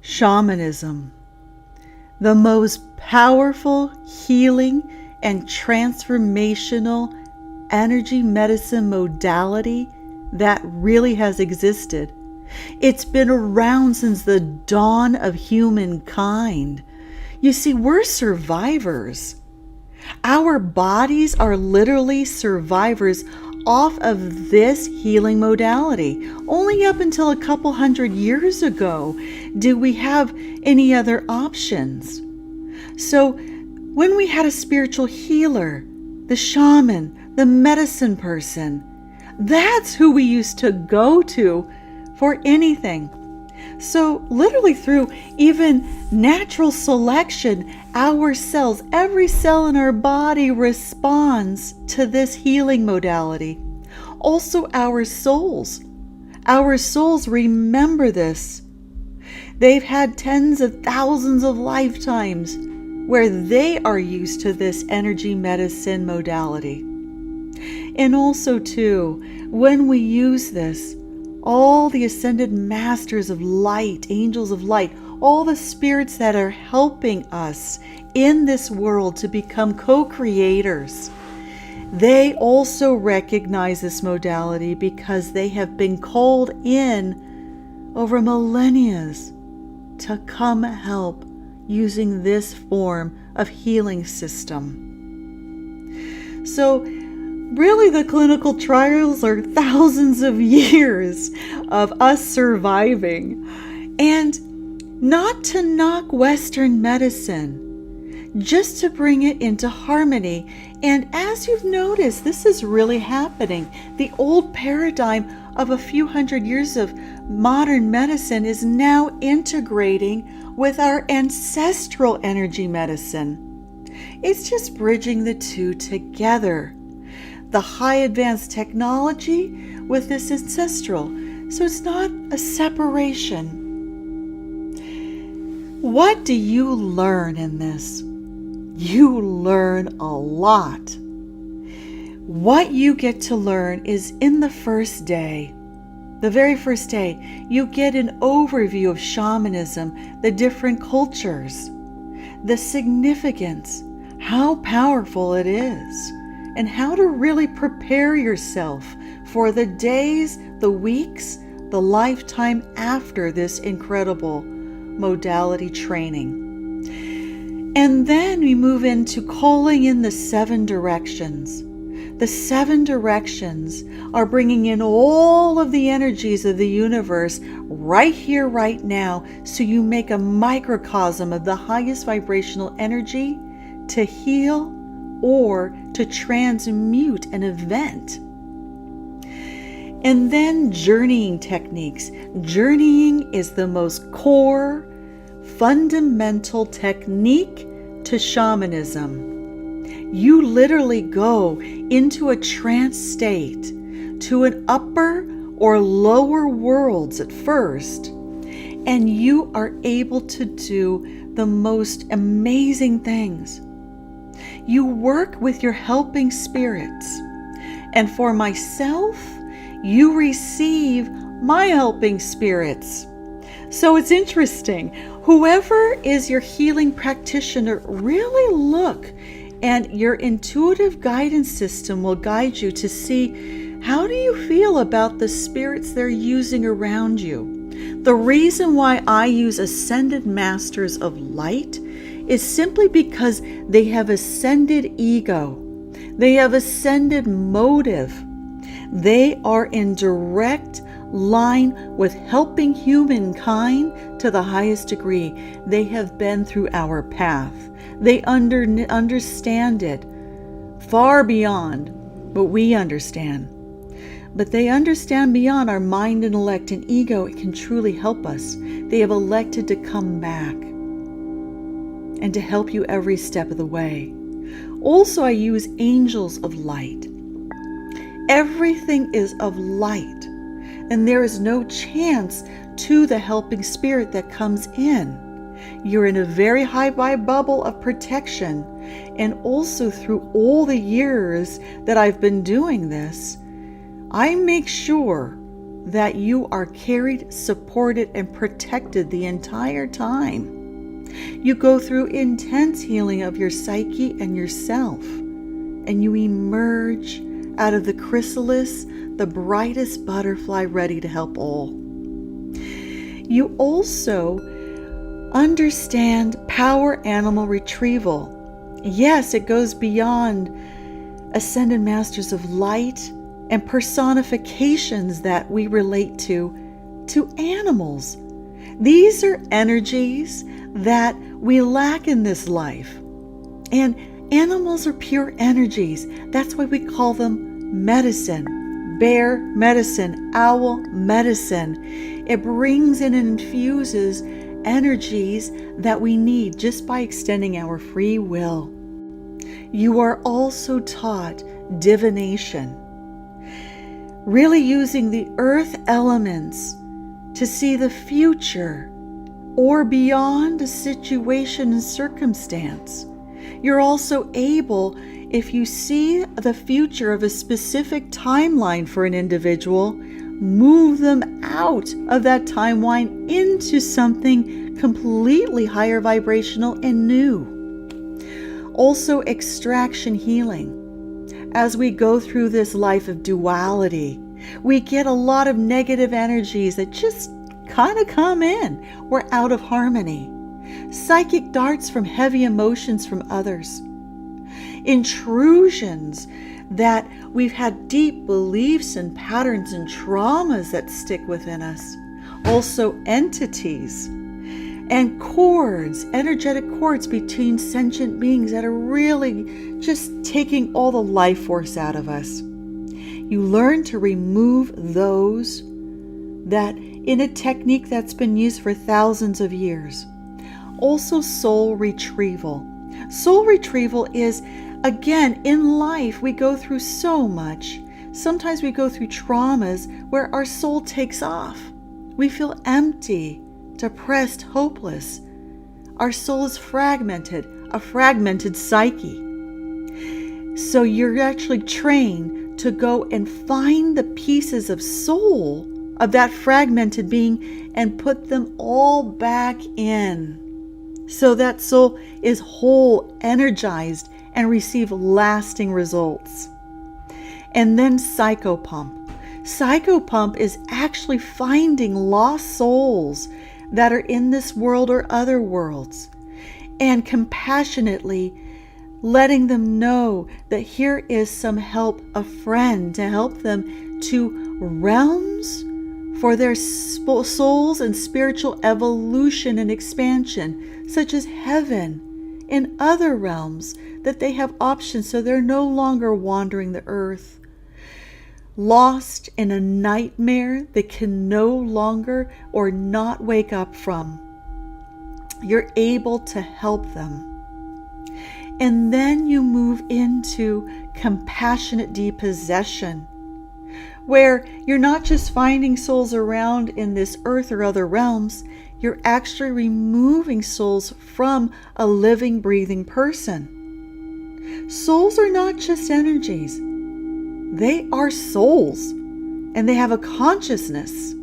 Shamanism, the most powerful healing and transformational energy medicine modality that really has existed. It's been around since the dawn of humankind. You see, we're survivors. Our bodies are literally survivors off of this healing modality. Only up until a couple hundred years ago did we have any other options. So when we had a spiritual healer, the shaman, the medicine person, that's who we used to go to for anything. So literally through even natural selection, our cells, every cell in our body responds to this healing modality. Also our souls. Our souls remember this. They've had tens of thousands of lifetimes where they are used to this energy medicine modality. And also too, when we use this, all the ascended masters of light, angels of light, all the spirits that are helping us in this world to become co-creators, they also recognize this modality because they have been called in over millennia to come help using this form of healing system. So really, the clinical trials are thousands of years of us surviving. And not to knock Western medicine, just to bring it into harmony. And as you've noticed, this is really happening. The old paradigm of a few hundred years of modern medicine is now integrating with our ancestral energy medicine. It's just bridging the two together. The high advanced technology with this ancestral. So it's not a separation. What do you learn in this? You learn a lot. What you get to learn is in the first day. The very first day, you get an overview of shamanism, the different cultures, the significance, how powerful it is, and how to really prepare yourself for the days, the weeks, the lifetime after this incredible modality training. And then we move into calling in the 7 directions. The 7 directions are bringing in all of the energies of the universe right here, right now, so you make a microcosm of the highest vibrational energy to heal or to transmute an event. And then journeying techniques. Journeying is the most core, fundamental technique to shamanism. You literally go into a trance state to an upper or lower worlds at first, and you are able to do the most amazing things. You work with your helping spirits, and for myself, you receive my helping spirits. So it's interesting. Whoever is your healing practitioner, really look, and your intuitive guidance system will guide you to see, how do you feel about the spirits they're using around you? The reason why I use ascended masters of light is simply because they have ascended ego. They have ascended motive. They are in direct line with helping humankind to the highest degree. They have been through our path. They understand it far beyond what we understand. But they understand beyond our mind, intellect, and ego. It can truly help us. They have elected to come back and to help you every step of the way. Also, I use angels of light. Everything is of light, and there is no chance to the helping spirit that comes in. You're in a very high bubble of protection. And also through all the years that I've been doing this, I make sure that you are carried, supported, and protected the entire time. You go through intense healing of your psyche and yourself, and you emerge out of the chrysalis, the brightest butterfly ready to help all. You also understand power animal retrieval. Yes, it goes beyond ascended masters of light and personifications that we relate to animals. These are energies that we lack in this life. And animals are pure energies. That's why we call them medicine. Bear medicine, owl medicine. It brings in and infuses energies that we need just by extending our free will. You are also taught divination, really using the earth elements to see the future or beyond a situation and circumstance. You're also able, if you see the future of a specific timeline for an individual, move them out of that timeline into something completely higher vibrational and new. Also, extraction healing. As we go through this life of duality, we get a lot of negative energies that just kind of come in. We're out of harmony. Psychic darts from heavy emotions from others. Intrusions that we've had deep beliefs and patterns and traumas that stick within us. Also entities and cords, energetic cords between sentient beings that are really just taking all the life force out of us. You learn to remove those that in a technique that's been used for thousands of years. Also soul retrieval. Soul retrieval is, again, in life we go through so much. Sometimes we go through traumas where our soul takes off. We feel empty, depressed, hopeless. Our soul is fragmented, a fragmented psyche. So you're actually trained to go and find the pieces of soul of that fragmented being and put them all back in. So that soul is whole, energized, and receive lasting results. And then psychopump. Psychopump is actually finding lost souls that are in this world or other worlds, and compassionately letting them know that here is some help, a friend to help them to realms for their souls and spiritual evolution and expansion, such as heaven and other realms, that they have options so they're no longer wandering the earth, lost in a nightmare they can no longer or not wake up from. You're able to help them. And then you move into compassionate depossession, where you're not just finding souls around in this earth or other realms, you're actually removing souls from a living, breathing person. Souls are not just energies. They are souls, and they have a consciousness.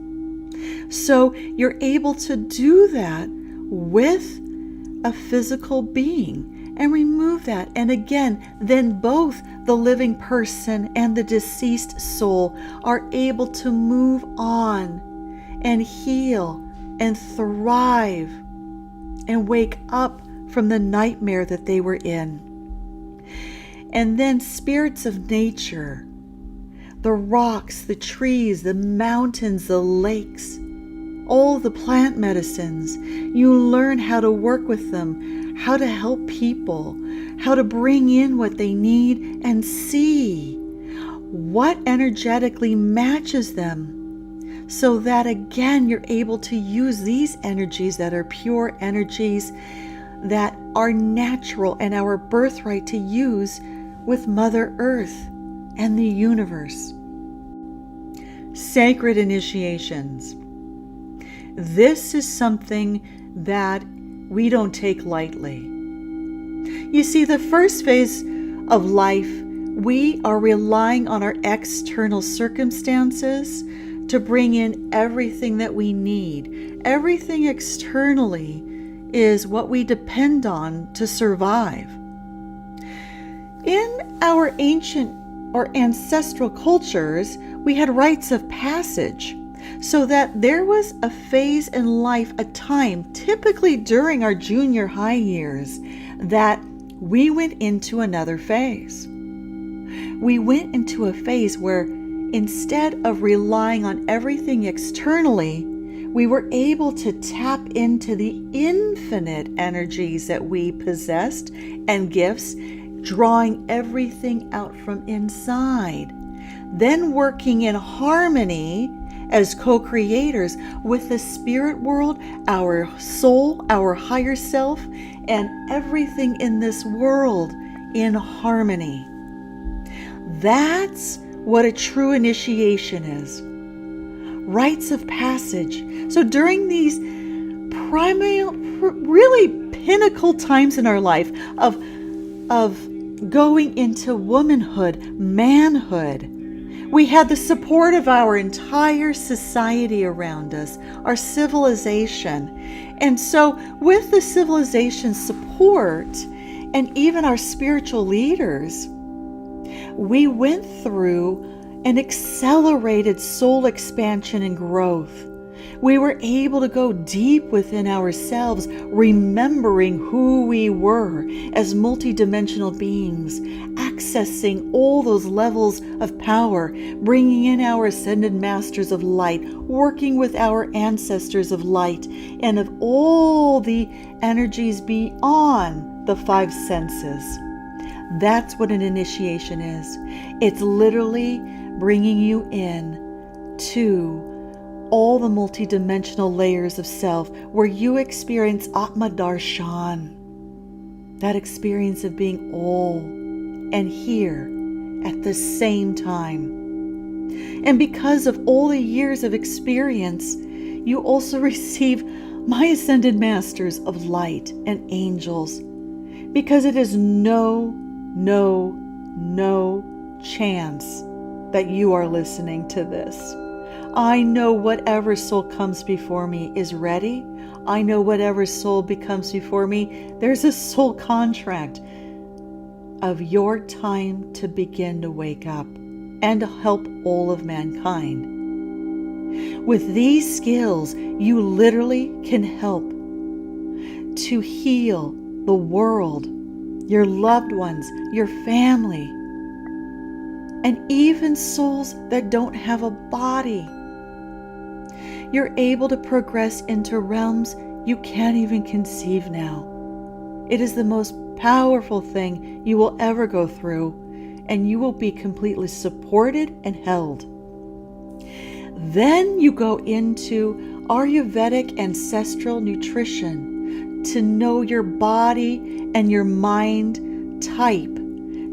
So you're able to do that with a physical being and remove that. And again, then both the living person and the deceased soul are able to move on and heal and thrive and wake up from the nightmare that they were in. And then spirits of nature, the rocks, the trees, the mountains, the lakes, all the plant medicines. You learn how to work with them, how to help people, how to bring in what they need and see what energetically matches them, so that again you're able to use these energies that are pure energies that are natural and our birthright to use with Mother Earth and the universe. Sacred initiations. This is something that we don't take lightly. You see, the first phase of life, we are relying on our external circumstances to bring in everything that we need. Everything externally is what we depend on to survive. In our ancient or ancestral cultures, we had rites of passage, so that there was a phase in life, a time, typically during our junior high years, that we went into another phase. We went into a phase where instead of relying on everything externally, we were able to tap into the infinite energies that we possessed and gifts, drawing everything out from inside, then working in harmony as co-creators with the spirit world, our soul, our higher self, and everything in this world in harmony. That's what a true initiation is. Rites of passage. So during these really pinnacle times in our life of going into womanhood, manhood, we had the support of our entire society around us, our civilization. And so with the civilization support and even our spiritual leaders, we went through an accelerated soul expansion and growth. We were able to go deep within ourselves, remembering who we were as multidimensional beings, accessing all those levels of power, bringing in our ascended masters of light, working with our ancestors of light, and of all the energies beyond the five senses. That's what an initiation is. It's literally bringing you in to all the multidimensional layers of self, where you experience Atma Darshan, that experience of being all and here at the same time. And because of all the years of experience, you also receive my ascended masters of light and angels, because it is no chance that you are listening to this. I know whatever soul comes before me is ready. I know whatever soul becomes before me, there's a soul contract of your time to begin to wake up and to help all of mankind. With these skills, you literally can help to heal the world, your loved ones, your family, and even souls that don't have a body. You're able to progress into realms you can't even conceive now. It is the most powerful thing you will ever go through, and you will be completely supported and held. Then you go into Ayurvedic ancestral nutrition to know your body and your mind type,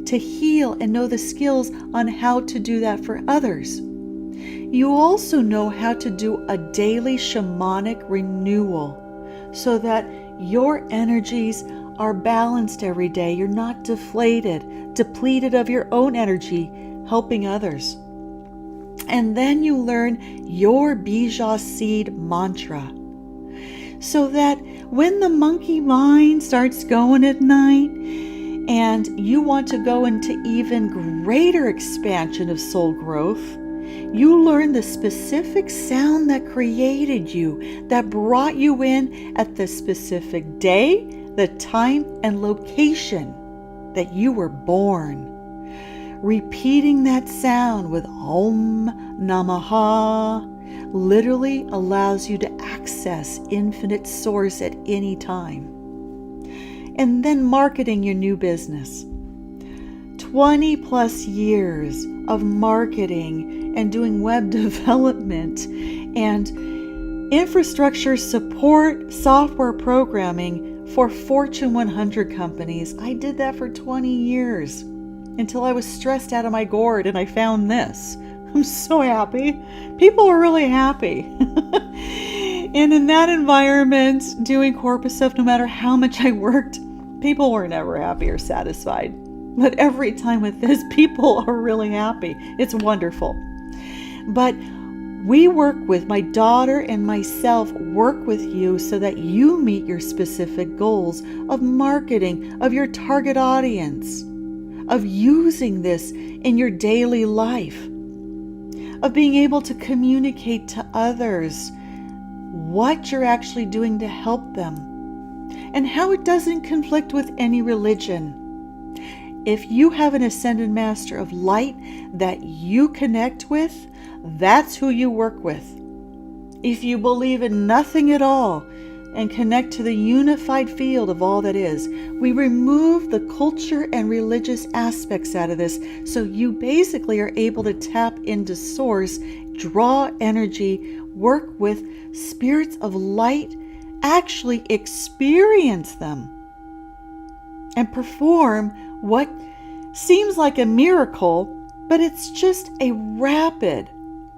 to heal and know the skills on how to do that for others. You also know how to do a daily shamanic renewal so that your energies are balanced every day. You're not depleted of your own energy, helping others. And then you learn your Bija seed mantra, so that when the monkey mind starts going at night and you want to go into even greater expansion of soul growth, you learn the specific sound that created you, that brought you in at the specific day, the time, and location that you were born. Repeating that sound with Om Namaha literally allows you to access infinite source at any time. And then marketing your new business. 20 plus years of marketing and doing web development and infrastructure support, software programming for Fortune 100 companies. I did that for 20 years until I was stressed out of my gourd and I found this. I'm so happy. People are really happy. And in that environment, doing corporate stuff, no matter how much I worked, people were never happy or satisfied. But every time with this, people are really happy. It's wonderful. But My daughter and myself work with you so that you meet your specific goals of marketing, of your target audience, of using this in your daily life, of being able to communicate to others what you're actually doing to help them and how it doesn't conflict with any religion. If you have an ascended master of light that you connect with, that's who you work with. If you believe in nothing at all and connect to the unified field of all that is, we remove the culture and religious aspects out of this, so you basically are able to tap into source, draw energy, work with spirits of light, actually experience them, and perform what seems like a miracle, but it's just a rapid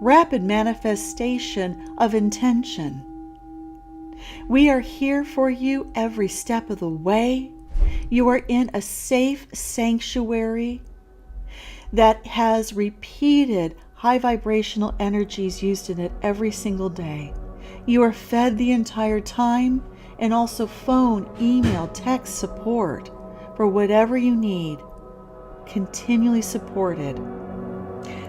manifestation of intention. We are here for you every step of the way. You are in a safe sanctuary that has repeated high vibrational energies used in it every single day. You are fed the entire time, and also phone, email, text support for whatever you need. Continually supported.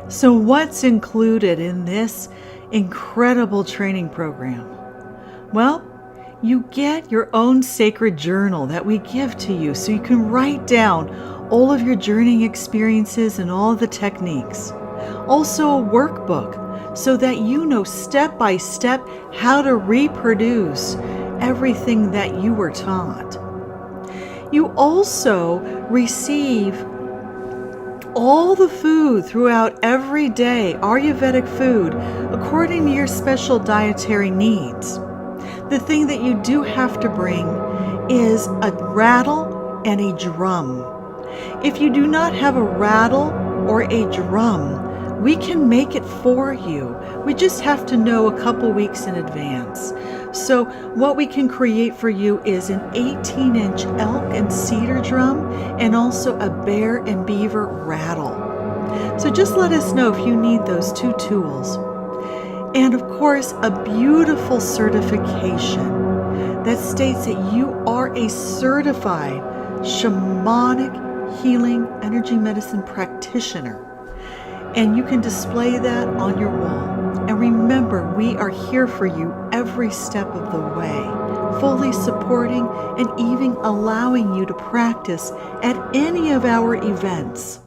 So what's included in this incredible training program? Well, you get your own sacred journal that we give to you so you can write down all of your journeying experiences and all the techniques. Also a workbook so that you know step by step how to reproduce everything that you were taught. You also receive all the food throughout every day, Ayurvedic food, according to your special dietary needs. The thing that you do have to bring is a rattle and a drum. If you do not have a rattle or a drum, we can make it for you. We just have to know a couple weeks in advance. So what we can create for you is an 18-inch elk and cedar drum, and also a bear and beaver rattle. So just let us know if you need those two tools. And of course, a beautiful certification that states that you are a certified shamanic healing energy medicine practitioner. And you can display that on your wall. And remember, we are here for you every step of the way, fully supporting and even allowing you to practice at any of our events.